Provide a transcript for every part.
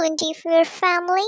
opportunity for your family.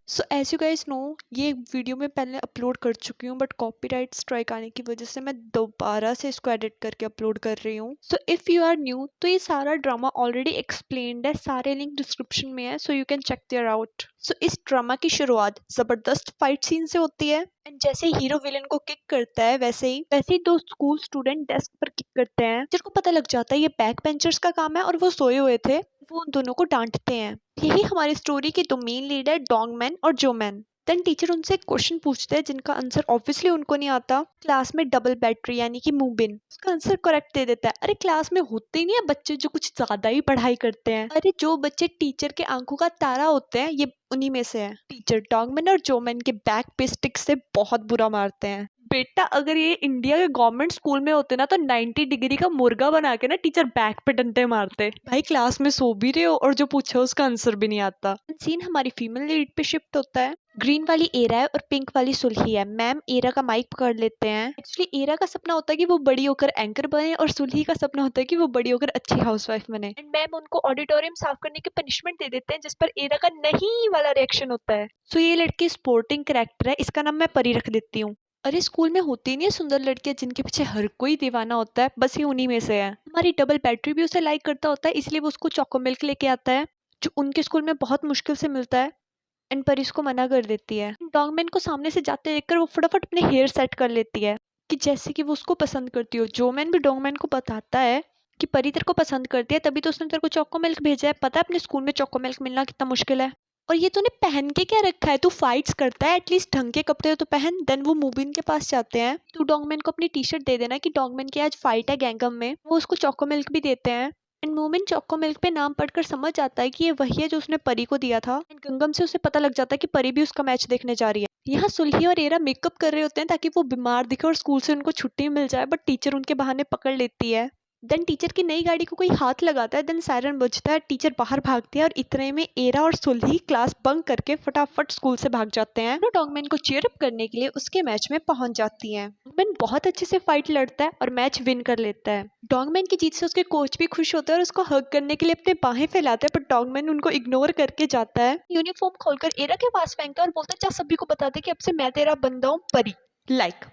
So as you guys know, ये video मैं पहले upload कर चुकी हूँ, बट कॉपीराइट स्ट्राइक आने की वजह से मैं दोबारा से इसको एडिट करके अपलोड कर रही हूँ. So if you are new तो ये सारा ड्रामा ऑलरेडी एक्सप्लेन्ड है, सारे लिंक डिस्क्रिप्शन में है, so you can check there out. So इस ड्रामा की शुरुआत जबरदस्त फाइट सीन से होती है. एंड जैसे हीरो विलन को किक करता है वैसे ही दो स्कूल स्टूडेंट डेस्क पर किक करते हैं. टीचर को पता लग जाता है ये बैक बेंचर्स का काम है और वो सोए हुए थे. वो उन दोनों को डांटते हैं. यही हमारी स्टोरी के दो मेन लीड है, डोंगमैन और जोमैन. देन टीचर उनसे एक क्वेश्चन पूछते हैं जिनका आंसर ऑब्वियसली उनको नहीं आता. क्लास में डबल बैटरी यानी कि मूबिन उसका आंसर करेक्ट दे देता है. अरे क्लास में होते ही नहीं है बच्चे जो कुछ ज्यादा ही पढ़ाई करते हैं. अरे जो बच्चे टीचर के आंखों का तारा होते हैं ये उन्हीं में से है. टीचर डोंगमैन और जोमैन के बैक पे स्टिक से बहुत बुरा मारते हैं. बेटा अगर ये इंडिया के गवर्नमेंट स्कूल में होते ना तो 90 डिग्री का मुर्गा बना के ना टीचर बैक पे डंडे मारते. भाई क्लास में सो भी रहे हो और जो पूछा उसका आंसर भी नहीं आता. सीन हमारी फीमेल लीड पे शिफ्ट होता है. ग्रीन वाली एरा है और पिंक वाली सुलही है. मैम एरा का माइक पकड़ लेते हैं. एक्चुअली एरा का सपना होता है कि वो बड़ी होकर एंकर बने और सुलही का सपना होता है कि वो बड़ी होकर अच्छी हाउसवाइफ बने. एंड मैम उनको ऑडिटोरियम साफ करने की पनिशमेंट दे देते हैं जिस पर एरा का नहीं वाला रिएक्शन होता है. सो ये लड़की स्पोर्टिंग कैरेक्टर है, इसका नाम मैं परी रख देती हूँ. अरे स्कूल में होती नहीं है सुंदर लड़कियां जिनके पीछे हर कोई दीवाना होता है, बस ये उन्हीं में से है. हमारी डबल बैटरी भी उसे लाइक करता होता है, इसलिए वो उसको चोको मिल्क लेके आता है जो उनके स्कूल में बहुत मुश्किल से मिलता है. एंड परी इसको मना कर देती है. डॉगमैन को सामने से जाते देखकर वो फटाफट अपने हेयर सेट कर लेती है कि जैसे कि वो उसको पसंद करती हो. जोमैन भी डॉगमैन को बताता है कि परी तेरे को पसंद करती है, तभी तो उसने तेरे को चोको मिल्क भेजा है. पता है अपने स्कूल में चोको मिल्क मिलना कितना मुश्किल है. और ये तूने पहन के क्या रखा है? तू फाइट्स करता है, एटलीस्ट ढंग के कपड़े तो पहन. देन वो मूबिन के पास जाते हैं. तू डोंगमैन को अपनी टी शर्ट दे देना कि डोंगमैन की आज फाइट है गैंगम में. वो उसको चोको मिल्क भी देते हैं. एंड मूबिन चोको मिल्क पे नाम पढ़कर समझ जाता है कि ये वही है जो उसने परी को दिया था. एंड गंगम से उसे पता लग जाता है कि परी भी उसका मैच देखने जा रही है. यहाँ सुलही और एरा मेकअप कर रहे होते हैं ताकि वो बीमार दिखे और स्कूल से उनको छुट्टी मिल जाए, बट टीचर उनके बहाने पकड़ लेती है. देन टीचर की नई गाड़ी को कोई हाथ लगाता है. देन सायरन बजता है, टीचर बाहर भागती है और इतने में एरा और सुलही क्लास बंक करके फटाफट स्कूल से भाग जाते हैं. वो डॉगमैन को चीयर अप करने के लिए उसके मैच में पहुंच जाती हैं. डॉगमैन बहुत अच्छे से फाइट लड़ता है और मैच विन कर लेता है. डॉगमैन की जीत से उसके कोच भी खुश होते हैं और उसको हग करने के लिए अपने बाहें फैलाते हैं, पर डॉगमैन उनको इग्नोर करके जाता है. यूनिफॉर्म खोलकर एरा के पास फेंकता है और बोलता है जा सभी को बता दे कि अब से मैं तेरा बंदा हूँ परी.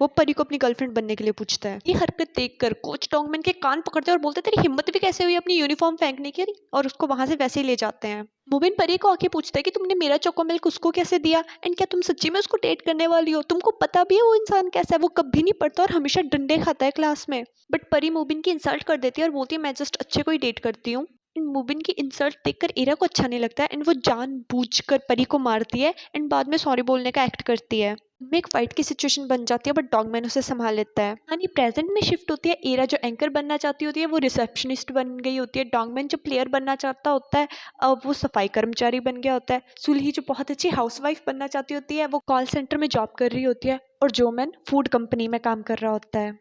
वो परी को अपनी गर्लफ्रेंड बनने के लिए पूछता है. ये हरकत देखकर कोच डॉगमैन के कान पकड़ते हैं और बोलते हैं तेरी हिम्मत भी कैसे हुई अपनी यूनिफॉर्म फेंकने की. और उसको वहां से वैसे ही ले जाते हैं. मुबिन परी को आके पूछता है कि तुमने मेरा चोको मिल्क उसको कैसे दिया, एंड क्या तुम सच्ची में उसको डेट करने वाली हो? तुमको पता भी है वो इंसान कैसा है? वो कभी नहीं पढ़ता और हमेशा डंडे खाता है क्लास में. बट परी मुबिन की इंसल्ट कर देती है और बोलती है मैं जस्ट अच्छे को ही डेट करती हूँ. मुबिन की इंसल्ट देखकर एरा को अच्छा नहीं लगता है एंड वो जानबूझकर परी को मारती है एंड बाद में सॉरी बोलने का एक्ट करती है. में एक फाइट की सिचुएशन बन जाती है बट डॉगमैन उसे संभाल लेता है. यानी प्रेजेंट में शिफ्ट होती है. एरा जो एंकर बनना चाहती होती है वो रिसेप्शनिस्ट बन गई होती है. डॉगमैन जो प्लेयर बनना चाहता होता है अब वो सफाई कर्मचारी बन गया होता है. सुलही जो बहुत अच्छी हाउसवाइफ बनना चाहती होती है वो कॉल सेंटर में जॉब कर रही होती है. और जोमैन फूड कंपनी में काम कर रहा होता है.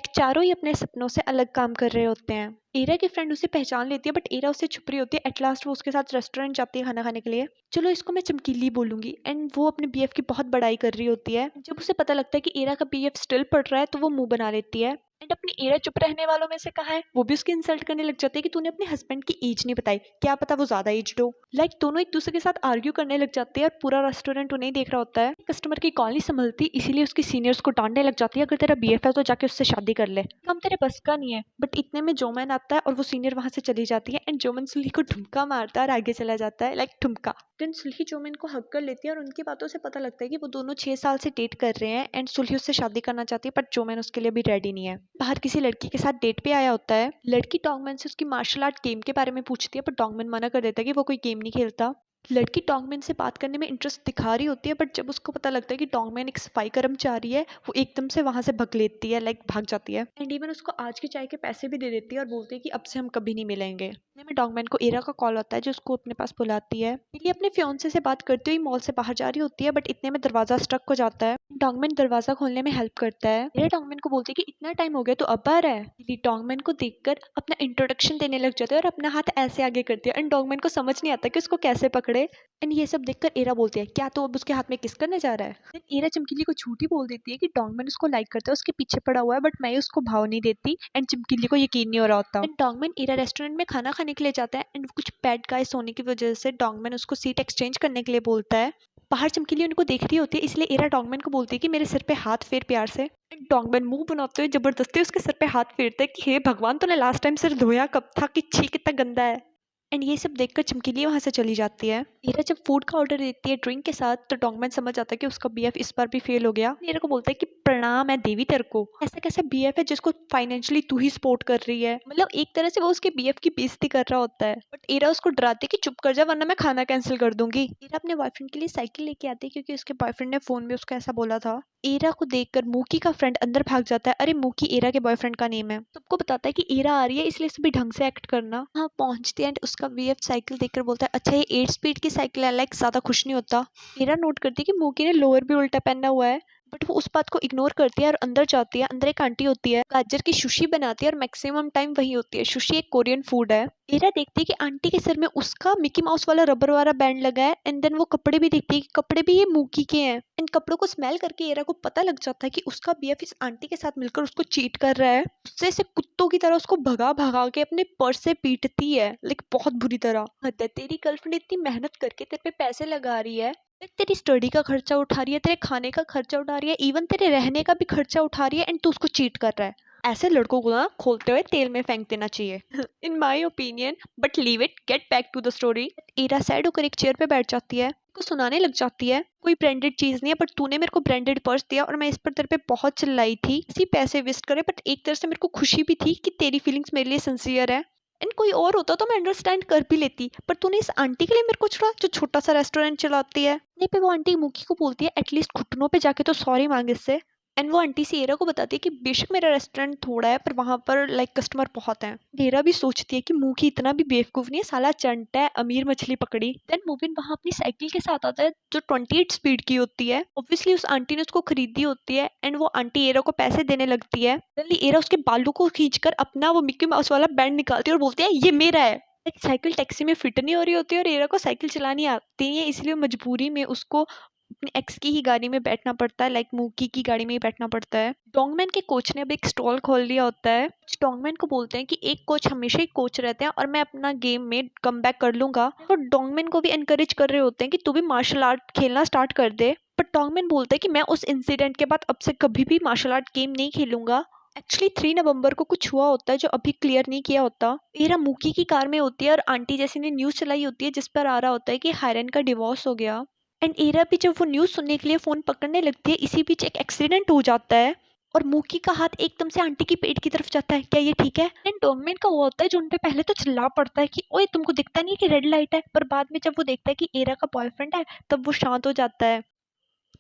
चारों ही अपने सपनों से अलग काम कर रहे होते हैं. एरा की फ्रेंड उसे पहचान लेती है बट एरा उससे छुप रही होती है. एट लास्ट वो उसके साथ रेस्टोरेंट जाती है खाना खाने के लिए. चलो इसको मैं चमकीली बोलूंगी. एंड वो अपने बीएफ की बहुत बड़ाई कर रही होती है. जब उसे पता लगता है कि एरा का बीएफ स्टिल पढ़ रहा है तो वो मुंह बना लेती है. एंड अपनी एरा चुप रहने वालों में से कहा है वो भी उसकी इंसल्ट करने लग जाती है कि तूने अपने हस्बैंड की एज नहीं बताई, क्या पता वो ज्यादा एज्ड हो. दोनों एक दूसरे के साथ आर्ग्यू करने लग जाते हैं और पूरा रेस्टोरेंट उन्हें देख रहा होता है. कस्टमर की कॉल नहीं संभलती इसीलिए उसकी सीनियर्स को डांटने लग जाती है अगर तेरा बीएफ है तो जाके उससे शादी कर ले, हम तेरे बस का नहीं है. बट इतने में जोमैन आता है और वो सीनियर वहां से चली जाती है. एंड जोमैन सुलही को ठुमका मारता है और आगे चला जाता है ठुमका. देन सुलही जोमैन को हक कर लेती है और उनकी बातों से पता लगता है कि वो दोनों 6 साल से डेट कर रहे हैं. एंड सुलही उससे शादी करना चाहती है बट जोमैन उसके लिए भी रेडी नहीं है. बाहर किसी लड़की के साथ डेट पे आया होता है. लड़की डॉगमैन से उसकी मार्शल आर्ट गेम के बारे में पूछती है पर डॉगमैन मना कर देता है कि वो कोई गेम नहीं खेलता. लड़की डॉगमैन से बात करने में इंटरेस्ट दिखा रही होती है बट जब उसको पता लगता है कि डॉगमैन एक सफाई कर्मचारी है वो एकदम से वहां से भग लेती है, भाग जाती है. एंड इवन उसको आज की चाय के पैसे भी दे देती है और बोलती है कि अब से हम कभी नहीं मिलेंगे. इतने में डॉगमैन को एरा का कॉल आता है जो उसको अपने पास बुलाती है. लिली अपने फियांसे से बात करते हुए मॉल से बाहर जा रही होती है बट इतने में दरवाजा स्ट्रक हो जाता है. डॉगमैन दरवाजा खोलने में हेल्प करता है. एरा डॉगमैन को बोलती है कि इतना टाइम हो गया तो अब आ रहा है. लिली डॉगमैन को देखकर अपना इंट्रोडक्शन देने लग जाती है और अपना हाथ ऐसे आगे करती है. एंड डॉगमैन को समझ नहीं आता कि उसको कैसे पकड़े. पकड़े। एंड ये सब देखकर एरा बोलती है, क्या तो अब उसके हाथ में किस करने जा रहा है? देन एरा चमकीली को झूठी बोल देती है कि डोंगमैन उसको लाइक करता है, उसके पीछे पड़ा हुआ है, बट मैं उसको भाव नहीं देती। एंड चमकीली को यकीन नहीं हो रहा होता। एंड डोंगमैन एरा रेस्टोरेंट में खाना खाने के लिए जाता है एंड कुछ बैड गाइस होने की वजह से डोंगमैन उसको सीट एक्सचेंज करने के लिए बोलता है। बाहर चमकीली उनको देख रही होती है, इसलिए एरा डोंगमैन को बोलती है कि मेरे सिर पे हाथ फेर प्यार से। एंड डोंगमैन मुंह बनाते हुए जबरदस्ती उसके सिर पे हाथ फेरता है कि हे भगवान, तूने लास्ट टाइम सिर धोया कब था कि छी कितना गंदा है। एंड ये सब देखकर चमकीली वहां से चली जाती है। नीरा जब फूड का ऑर्डर देती है ड्रिंक के साथ, तो डोंगमैन समझ जाता है कि उसका बीएफ इस बार भी फेल हो गया। नीरा को बोलता है कि प्रणाम है देवी तेरे को, ऐसा कैसा बीएफ है जिसको फाइनेंशियली तू ही सपोर्ट कर रही है। मतलब एक तरह से वो उसके बीएफ की बेइज्जती कर रहा होता है। बट ईरा उसको डराती है कि चुप कर जा वरना मैं खाना कैंसिल कर दूंगी। ईरा अपने बॉयफ्रेंड के लिए साइकिल लेके आती है क्योंकि उसके बॉयफ्रेंड ने फोन में उसको ऐसा बोला था। ईरा को देखकर मूकी का फ्रेंड अंदर भाग जाता है। अरे मूकी ईरा के बॉयफ्रेंड का नेम है। सबको बताता है कि ईरा आ रही है, इसलिए सभी ढंग से एक्ट करना। हाँ पहुंचती है एंड उसका वीएफ साइकिल देखकर बोलता है, अच्छा ये 8 स्पीड की साइकिल है, लाइक ज्यादा खुश नहीं होता। ईरा नोट करती है कि मूकी ने लोअर भी उल्टा पहना हुआ है, बट वो उस बात को इग्नोर करती है और अंदर जाती है। अंदर एक आंटी होती है, गाजर की सुशी बनाती है और मैक्सिमम टाइम वही होती है। सुशी एक कोरियन फूड है। ईरा देखती है कि आंटी के सिर में उसका मिकी माउस वाला रबर वाला बैंड लगा है। एंड देन वो कपड़े भी देखती है कि कपड़े भी ये मूकी के हैं। इन कपड़ों को स्मेल करके ईरा को पता लग जाता है कि उसका बीएफ इस आंटी के साथ मिलकर उसको चीट कर रहा है। उससे से कुत्तों की तरह उसको भगा भगा के अपने पर्स से पीटती है, लाइक बहुत बुरी तरह। हद है, तेरी गर्लफ्रेंड इतनी मेहनत करके तेरे पे पैसे लगा रही है, तेरी स्टडी का खर्चा उठा रही है, तेरे खाने का खर्चा उठा रही है, इवन तेरे रहने का भी खर्चा उठा रही है, एंड तू उसको चीट कर रहा है। ऐसे लड़कों को ना खोलते हुए तेल में फेंक देना चाहिए in my opinion. But leave it, get back to the story. Ira sad होकर एक चेयर पे बैठ जाती है, को सुनाने लग जाती है, कोई ब्रांडेड चीज नहीं है बट तूने मेरे को ब्रांडेड पर्स दिया और मैं इस पर तेरे पे बहुत चिल्लाई थी, इसी पैसे वेस्ट करे, बट एक तरह से मेरे को खुशी भी थी कि तेरी फीलिंग्स मेरे लिए सिंसियर है। एंड कोई और होता तो मैं अंडरस्टैंड कर भी लेती, पर तूने इस आंटी के लिए मेरे को छोड़ा जो छोटा सा रेस्टोरेंट चलाती है। नहीं पे वो आंटी मुखी को बोलती है, एटलीस्ट घुटनों पे जाके तो सॉरी मांग इससे। एंड वो आंटी सी एरा को बताती है कि बेशक मेरा रेस्टोरेंट थोड़ा है पर वहां पर लाइक कस्टमर बहुत हैं। एरा भी सोचती है कि मुखी इतना भी बेवकूफ नहीं है, साला चंट है, अमीर मछली पकड़ी। देन मूविन वहां अपनी साइकिल के साथ आता है जो 28 स्पीड की होती है। ऑब्वियसली उस आंटी ने उसको खरीदी होती है एंड वो आंटी एरा को पैसे देने लगती है। एरा उसके बालों को खींचकर अपना वो मिक्की माउस वाला बैंड निकालती है और बोलती है ये मेरा है। एक साइकिल टैक्सी में फिट नहीं हो रही होती है और एरा को साइकिल चलानी आती नहीं है, इसलिए मजबूरी में उसको अपने एक्स की ही गाड़ी में बैठना पड़ता है, लाइक मूकी की गाड़ी में ही बैठना पड़ता है। डोंगमैन के कोच ने अब एक स्टॉल खोल लिया होता है। डोंगमैन को बोलते हैं कि एक कोच हमेशा ही कोच रहते हैं और मैं अपना गेम में कम बैक कर लूंगा। तो डोंगमैन को भी एनकरेज कर रहे होते हैं कि तू भी मार्शल आर्ट खेलना स्टार्ट कर दे। पर डोंगमैन बोलता है कि मैं उस इंसिडेंट के बाद अब से कभी भी मार्शल आर्ट गेम नहीं खेलूंगा। एक्चुअली 3 नवंबर को कुछ हुआ होता है जो अभी क्लियर नहीं किया होता। एरा मूकी की कार में होती है और आंटी जैसी ने न्यूज चलाई होती है जिस पर आ रहा होता है कि हायरन का डिवोर्स हो गया। एंड एरा भी जब वो न्यूज़ सुनने के लिए फ़ोन पकड़ने लगती है, इसी बीच एक एक्सीडेंट हो जाता है और मूकी का हाथ एकदम से आंटी की पेट की तरफ जाता है। क्या ये ठीक है? एंड डोंगमैन का वो होता है जो उन पे पहले तो चिल्ला पड़ता है कि ओए तुमको दिखता नहीं है कि रेड लाइट है, पर बाद में जब वो देखता है कि एरा का बॉयफ्रेंड है तब वो शांत हो जाता है।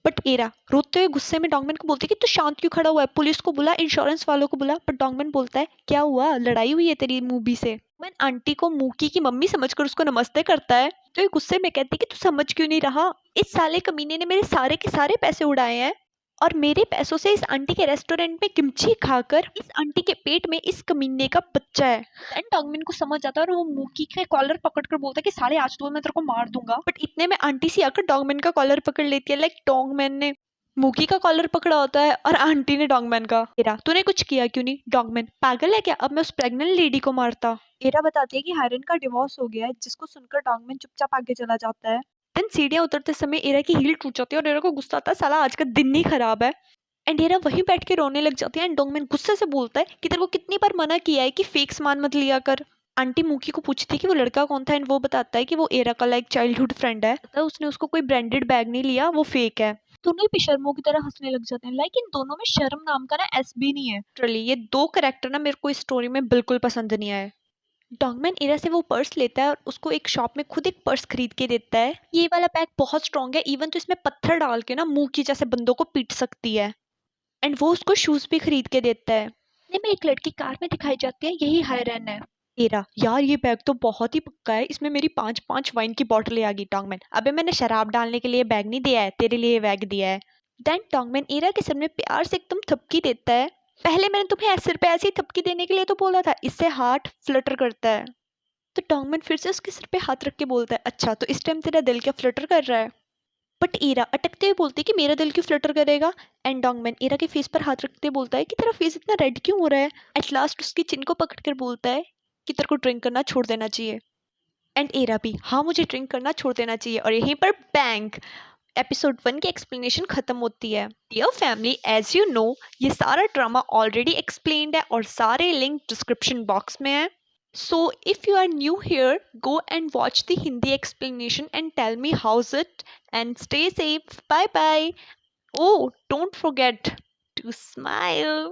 बट एरा रोते हुए गुस्से में डोंगमैन को बोलती है कि तू शांत क्यों खड़ा हुआ है, पुलिस को बुला, इंश्योरेंस वालों को बुला। बट डोंगमैन बोलता है क्या हुआ, लड़ाई हुई है तेरी मूवी से? मैं आंटी को मूकी की मम्मी समझकर उसको नमस्ते करता है तो ये गुस्से में कहती है कि तू समझ क्यों नहीं रहा, इस साले कमीने ने मेरे सारे के सारे पैसे उड़ाए हैं और मेरे पैसों से इस आंटी के रेस्टोरेंट में किमची खाकर इस आंटी के पेट में इस कमीने का बच्चा है। एंड डोंगमैन को समझ आता है और वो मूकी के कॉलर पकड़कर बोलता है कि साले आज तो मैं तेरे को मार दूंगा। बट इतने में आंटी सी आकर डोंगमैन का कॉलर पकड़ लेती है, लाइक डोंगमैन ने मूकी का कॉलर पकड़ा होता है और आंटी ने डोंगमैन का। एरा तूने कुछ किया क्यों नहीं? डोंगमैन पागल है क्या, अब मैं उस प्रेग्नेंट लेडी को मारता। एरा बताती है कि हायरन का डिवोर्स हो गया है, जिसको सुनकर डोंगमैन चुपचाप आगे चला जाता है। देन सीढ़ियां उतरते समय एरा की हील टूट जाती है और एरा को गुस्सा आता है, साला आज का दिन ही खराब है। एंड एरा वहीं बैठ के रोने लग जाती है एंड डोंगमैन गुस्से से बोलता है कि तेरे को कितनी बार मना किया है कि फेक सामान मत लिया कर। आंटी मूकी को पूछती है कि वो लड़का कौन था एंड वो बताता है कि वो एरा का लाइक चाइल्डहुड फ्रेंड है, तो उसने उसको कोई ब्रांडेड बैग नहीं लिया, वो फेक है। दोनों ही शर्मों की तरह हंसने लग जाते हैं, लाइक इन दोनों में शर्म नाम का ना एस भी नहीं है। लिटरली ये दो कैरेक्टर ना मेरे को इस स्टोरी में बिल्कुल पसंद नहीं आए। डोंगमैन एरा से वो पर्स लेता है और उसको एक शॉप में खुद एक पर्स खरीद के देता है। ये वाला बैग बहुत स्ट्रॉन्ग है, इवन तो इसमें पत्थर डाल के ना मुंह की जैसे बंदों को पीट सकती है। एंड वो उसको शूज भी खरीद के देता है। इतने में एक लड़की कार में दिखाई जाती है, यही हायरन है। एरा यार ये बैग तो बहुत ही पक्का है, इसमें मेरी 5-5 वाइन की बोतलें आ गई। डोंगमैन अबे मैंने शराब डालने के लिए बैग नहीं दिया है, तेरे लिए बैग दिया है। देन डोंगमैन एरा के सर में प्यार से एकदम थपकी देता है। पहले मैंने तुम्हें सिर पे ऐसी थपकी देने के लिए तो बोला था, इससे हार्ट फ्लटर करता है। तो डोंगमैन फिर से उसके सिर पे हाथ रख के बोलता है, अच्छा तो इस टाइम तेरा दिल क्या फ्लटर कर रहा है? बट ईरा अटकते हुए बोलती है कि मेरा दिल क्यों फ्लटर करेगा? एंड डोंगमैन ईरा के फेस पर हाथ रखते हुए बोलता है कि तेरा फेस इतना रेड क्यों हो रहा है? एट लास्ट उसकी चिन को पकड़कर बोलता है कि तेरे को ड्रिंक करना छोड़ देना चाहिए। एंड ईरा भी, हाँ मुझे ड्रिंक करना छोड़ देना चाहिए, और यहीं पर बैंग एपिसोड 1 की एक्सप्लेनेशन खत्म होती है। Dear family, as you know ये सारा ड्रामा ऑलरेडी एक्सप्लेन्ड है और सारे लिंक डिस्क्रिप्शन बॉक्स में है। So if you are new here, go and watch the Hindi explanation and tell me how's it, and stay safe. Bye bye. Oh, don't forget to smile.